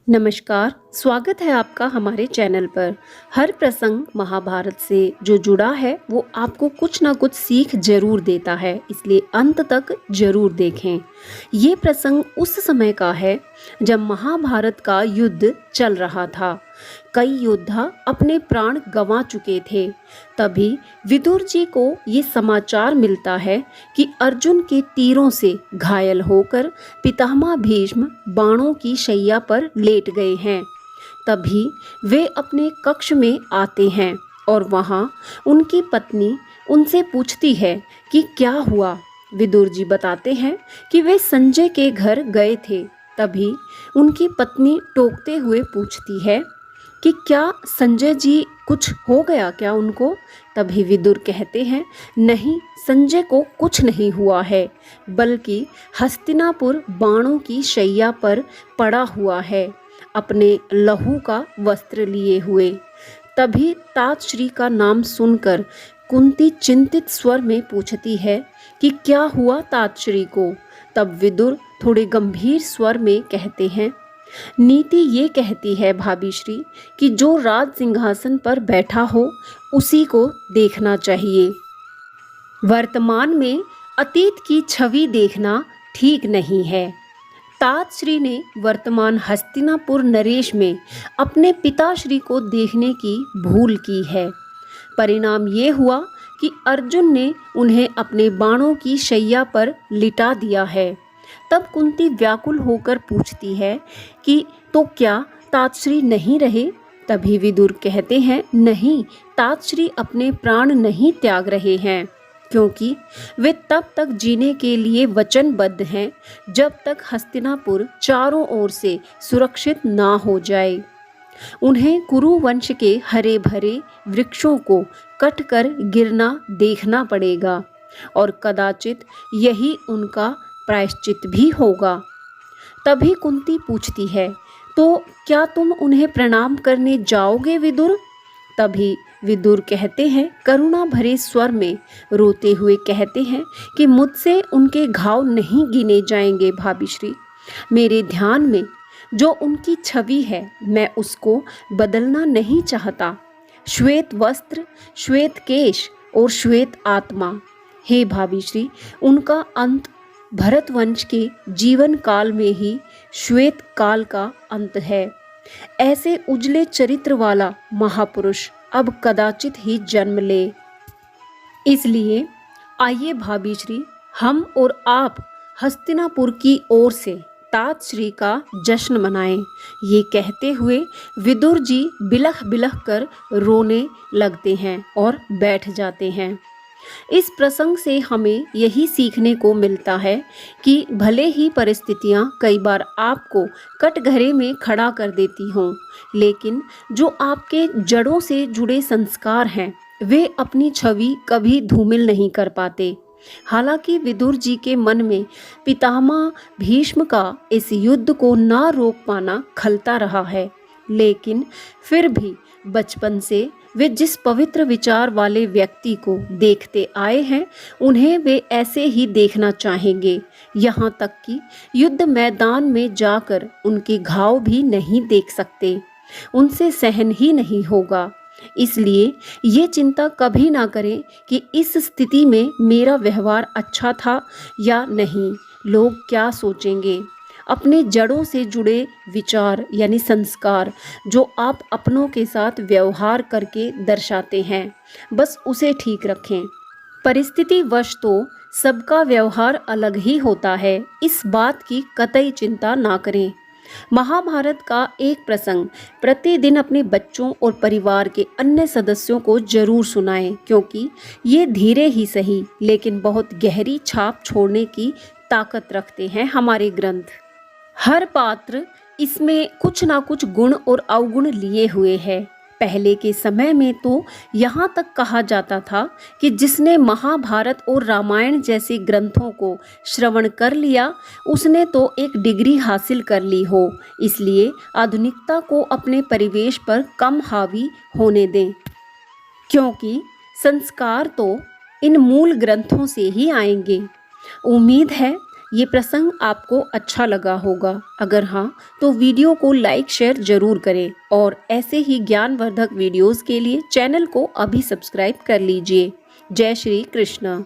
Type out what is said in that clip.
नमस्कार, स्वागत है आपका हमारे चैनल पर। हर प्रसंग महाभारत से जो जुड़ा है वो आपको कुछ ना कुछ सीख जरूर देता है, इसलिए अंत तक जरूर देखें। ये प्रसंग उस समय का है जब महाभारत का युद्ध चल रहा था। कई योद्धा अपने प्राण गंवा चुके थे। तभी विदुर जी को ये समाचार मिलता है कि अर्जुन के तीरों से घायल होकर पितामह भीष्म बाणों की शैया पर लेट गए हैं। तभी वे अपने कक्ष में आते हैं और वहाँ उनकी पत्नी उनसे पूछती है कि क्या हुआ। विदुर जी बताते हैं कि वे संजय के घर गए थे। तभी उनकी पत्नी टोकते हुए पूछती है कि क्या संजय जी कुछ हो गया क्या उनको। तभी विदुर कहते हैं, नहीं, संजय को कुछ नहीं हुआ है, बल्कि हस्तिनापुर बाणों की शैया पर पड़ा हुआ है, अपने लहू का वस्त्र लिए हुए। तभी तातश्री का नाम सुनकर कुंती चिंतित स्वर में पूछती है कि क्या हुआ तातश्री को। तब विदुर थोड़े गंभीर स्वर में कहते हैं, नीति ये कहती है भाभी श्री कि जो राज सिंहासन पर बैठा हो उसी को देखना चाहिए। वर्तमान में अतीत की छवि देखना ठीक नहीं है। तातश्री ने वर्तमान हस्तिनापुर नरेश में अपने पिताश्री को देखने की भूल की है। परिणाम ये हुआ कि अर्जुन ने उन्हें अपने बाणों की शैया पर लिटा दिया है। तब कुंती व्याकुल होकर पूछती है कि तो क्या तातश्री नहीं रहे। तभी विदुर कहते हैं, नहीं, तातश्री अपने प्राण नहीं त्याग रहे हैं, क्योंकि वे तब तक जीने के लिए वचनबद्ध हैं जब तक हस्तिनापुर चारों ओर से सुरक्षित ना हो जाए। उन्हें कुरु वंश के हरे भरे वृक्षों को कटकर गिरना देखना पड़ेगा और कदाचित यही उनका प्रायश्चित भी होगा। तभी कुंती पूछती है, तो क्या तुम उन्हें प्रणाम करने जाओगे विदुर। तभी विदुर कहते हैं, करुणा भरे स्वर में रोते हुए कहते हैं कि मुझसे उनके घाव नहीं गिने जाएंगे भाभी श्री। मेरे ध्यान में जो उनकी छवि है मैं उसको बदलना नहीं चाहता। श्वेत वस्त्र, श्वेत केश और श्वेत आत्मा। हे भाभी श्री, उनका अंत भरत वंश के जीवन काल में ही श्वेत काल का अंत है। ऐसे उजले चरित्र वाला महापुरुष अब कदाचित ही जन्म ले। इसलिए आइए भाभी श्री, हम और आप हस्तिनापुर की ओर से तातश्री का जश्न मनाएं। ये कहते हुए विदुर जी बिलख बिलख कर रोने लगते हैं और बैठ जाते हैं। इस प्रसंग से हमें यही सीखने को मिलता है कि भले ही परिस्थितियां कई बार आपको कटघरे में खड़ा कर देती हों, लेकिन जो आपके जड़ों से जुड़े संस्कार हैं वे अपनी छवि कभी धूमिल नहीं कर पाते। हालांकि विदुर जी के मन में पितामह भीष्म का इस युद्ध को ना रोक पाना खलता रहा है, लेकिन फिर भी बचपन से वे जिस पवित्र विचार वाले व्यक्ति को देखते आए हैं उन्हें वे ऐसे ही देखना चाहेंगे। यहाँ तक कि युद्ध मैदान में जाकर उनके घाव भी नहीं देख सकते, उनसे सहन ही नहीं होगा। इसलिए ये चिंता कभी ना करें कि इस स्थिति में मेरा व्यवहार अच्छा था या नहीं, लोग क्या सोचेंगे। अपने जड़ों से जुड़े विचार यानी संस्कार जो आप अपनों के साथ व्यवहार करके दर्शाते हैं, बस उसे ठीक रखें। परिस्थिति वश तो सबका व्यवहार अलग ही होता है, इस बात की कतई चिंता ना करें। महाभारत का एक प्रसंग प्रतिदिन अपने बच्चों और परिवार के अन्य सदस्यों को जरूर सुनाएं, क्योंकि ये धीरे ही सही लेकिन बहुत गहरी छाप छोड़ने की ताकत रखते हैं हमारे ग्रंथ। हर पात्र इसमें कुछ ना कुछ गुण और अवगुण लिए हुए है। पहले के समय में तो यहाँ तक कहा जाता था कि जिसने महाभारत और रामायण जैसे ग्रंथों को श्रवण कर लिया उसने तो एक डिग्री हासिल कर ली हो। इसलिए आधुनिकता को अपने परिवेश पर कम हावी होने दें, क्योंकि संस्कार तो इन मूल ग्रंथों से ही आएंगे। उम्मीद है ये प्रसंग आपको अच्छा लगा होगा। अगर हाँ, तो वीडियो को लाइक शेयर जरूर करें और ऐसे ही ज्ञानवर्धक वीडियोस के लिए चैनल को अभी सब्सक्राइब कर लीजिए। जय श्री कृष्ण।